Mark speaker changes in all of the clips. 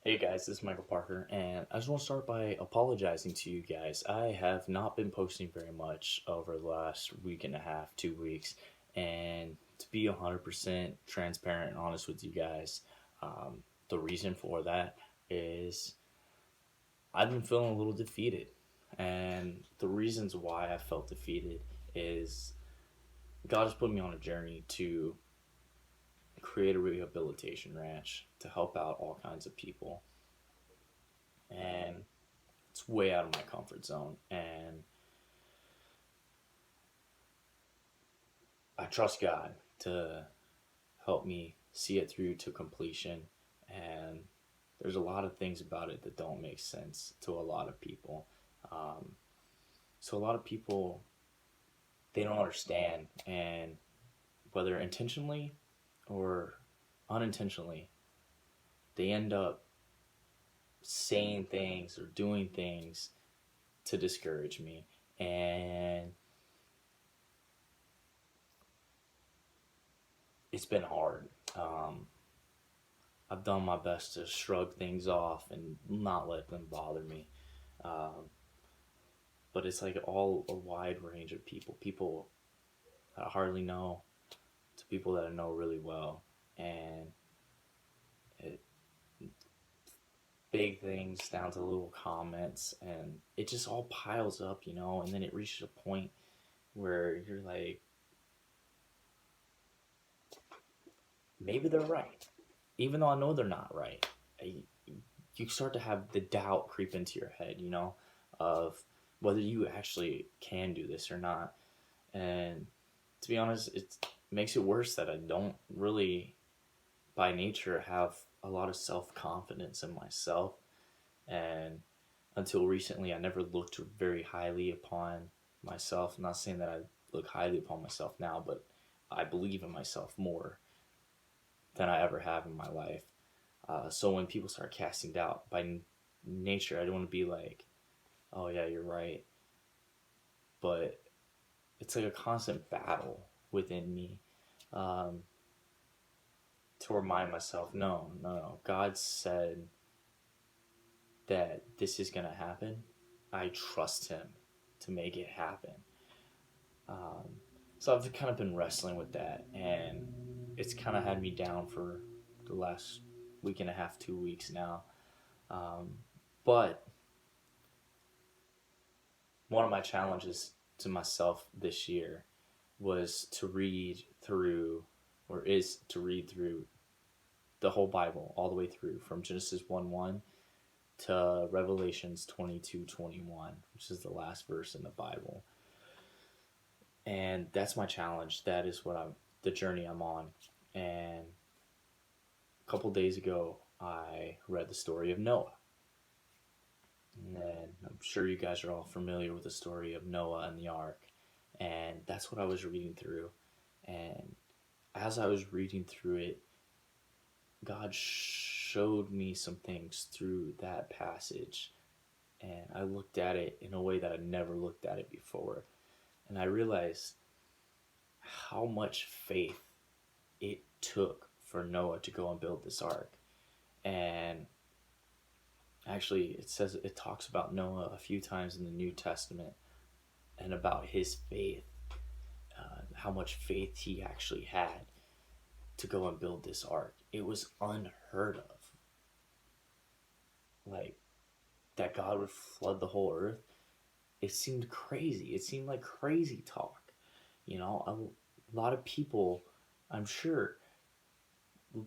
Speaker 1: Hey guys, this is Michael Parker, and I just want to start by apologizing to you guys. I have not been posting very much over the last week and a half, 2 weeks, and to be 100% transparent and honest with you guys, the reason for that is I've been feeling a little defeated. And the reasons why I felt defeated is God has put me on a journey to create a rehabilitation ranch to help out all kinds of people. And it's way out of my comfort zone, and I trust God to help me see it through to completion. And there's a lot of things about it that don't make sense to a lot of people. um, so a lot of people, they don't understand, and whether intentionally or unintentionally, they end up saying things or doing things to discourage me. And it's been hard. um, I've done my best to shrug things off and not let them bother me. Um, but it's like all a wide range of people. People that I hardly know to people that I know really well. And it, big things down to little comments. And it just all piles up, and then it reaches a point where you're like, maybe they're right. Even though I know they're not right. You start to have the doubt creep into your head, of whether you actually can do this or not. And to be honest, it makes it worse that I don't really, by nature, have a lot of self confidence in myself. And until recently, I never looked very highly upon myself. I'm not saying that I look highly upon myself now, but I believe in myself more than I ever have in my life. So when people start casting doubt, by nature, I don't want to be like, oh, yeah, you're right. But it's like a constant battle within me, um, to remind myself, no, no, no. God said that this is going to happen. I trust Him to make it happen. Um, so I've kind of been wrestling with that, and it's kind of had me down for the last week and a half, 2 weeks now. Um, but one of my challenges to myself this year was to read through, or is to read through the whole Bible all the way through from Genesis 1:1 to Revelations 22:21, which is the last verse in the Bible. And that's my challenge. That is the journey I'm on. And a couple days ago, I read the story of Noah. And I'm sure you guys are all familiar with the story of Noah and the ark. And that's what I was reading through. And as I was reading through it, God showed me some things through that passage. And I looked at it in a way that I'd never looked at it before. And I realized how much faith it took for Noah to go and build this ark. And actually, it talks about Noah a few times in the New Testament and about his faith, how much faith he actually had to go and build this ark. It was unheard of. Like, that God would flood the whole earth. It seemed crazy. It seemed like crazy talk. A lot of people, I'm sure,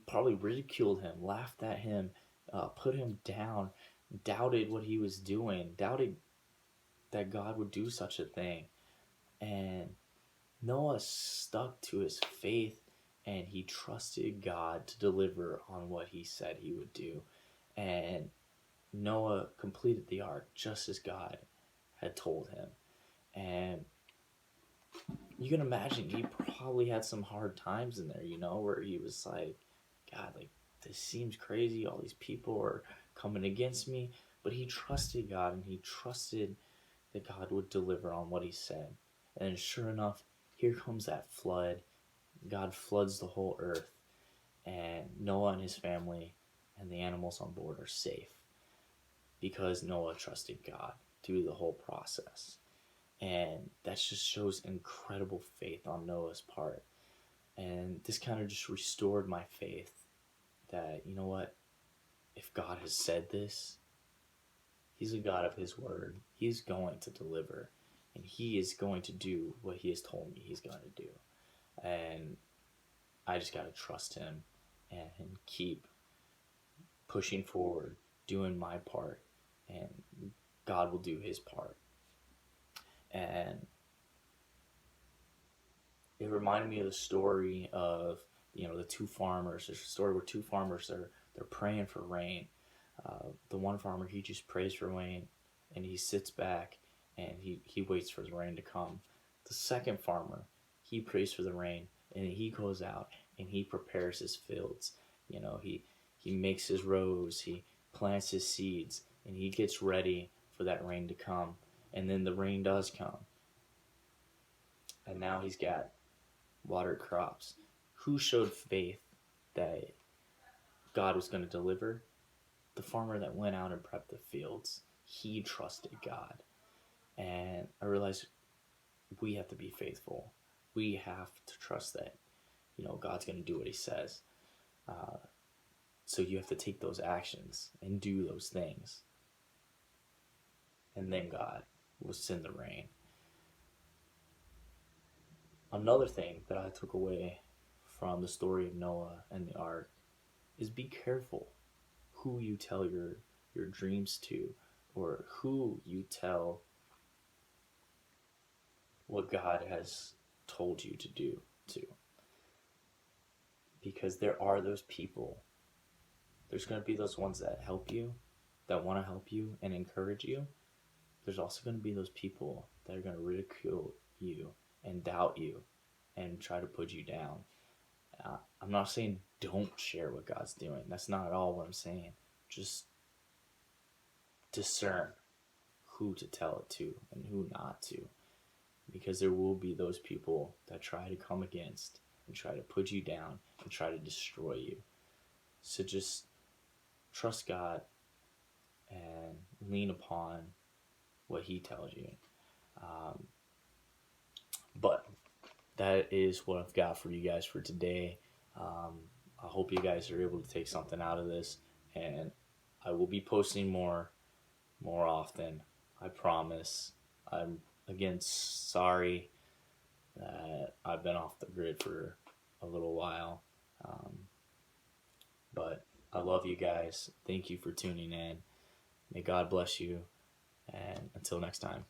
Speaker 1: probably ridiculed him, laughed at him, put him down, doubted what he was doing, doubted that God would do such a thing. And Noah stuck to his faith, and he trusted God to deliver on what he said he would do. And Noah completed the ark just as God had told him. And you can imagine he probably had some hard times in there, where he was like, God, like, this seems crazy. All these people are coming against me. But he trusted God, and he trusted that God would deliver on what he said. And sure enough, here comes that flood. God floods the whole earth. And Noah and his family and the animals on board are safe because Noah trusted God through the whole process. And that just shows incredible faith on Noah's part. And this kind of just restored my faith that, you know what, if God has said this, He's a God of His word. He's going to deliver, and He is going to do what He has told me He's going to do. And I just got to trust Him and keep pushing forward, doing my part, and God will do His part. And it reminded me of the story of, the two farmers. There's a story where two farmers they're praying for rain. The one farmer, he just prays for rain, and he sits back and he waits for the rain to come. The second farmer, he prays for the rain, and he goes out and he prepares his fields. He makes his rows, he plants his seeds, and he gets ready for that rain to come. And then the rain does come, and now he's got watered crops. Who showed faith that God was going to deliver? The farmer that went out and prepped the fields. He trusted God. And I realized we have to be faithful. We have to trust that, God's going to do what He says. So you have to take those actions and do those things. And then God will send the rain. Another thing that I took away from the story of Noah and the ark is be careful who you tell your dreams to, or who you tell what God has told you to do to. Because there are those people. There's going to be those ones that help you, that want to help you and encourage you. There's also going to be those people that are going to ridicule you and doubt you and try to put you down. I'm not saying don't share what God's doing. That's not at all what I'm saying. Just discern who to tell it to and who not to. Because there will be those people that try to come against and try to put you down and try to destroy you. So just trust God and lean upon what He tells you. But that is what I've got for you guys for today. I hope you guys are able to take something out of this, and I will be posting more often. I promise. I'm again sorry that I've been off the grid for a little while, but I love you guys. Thank you for tuning in. May God bless you, and until next time.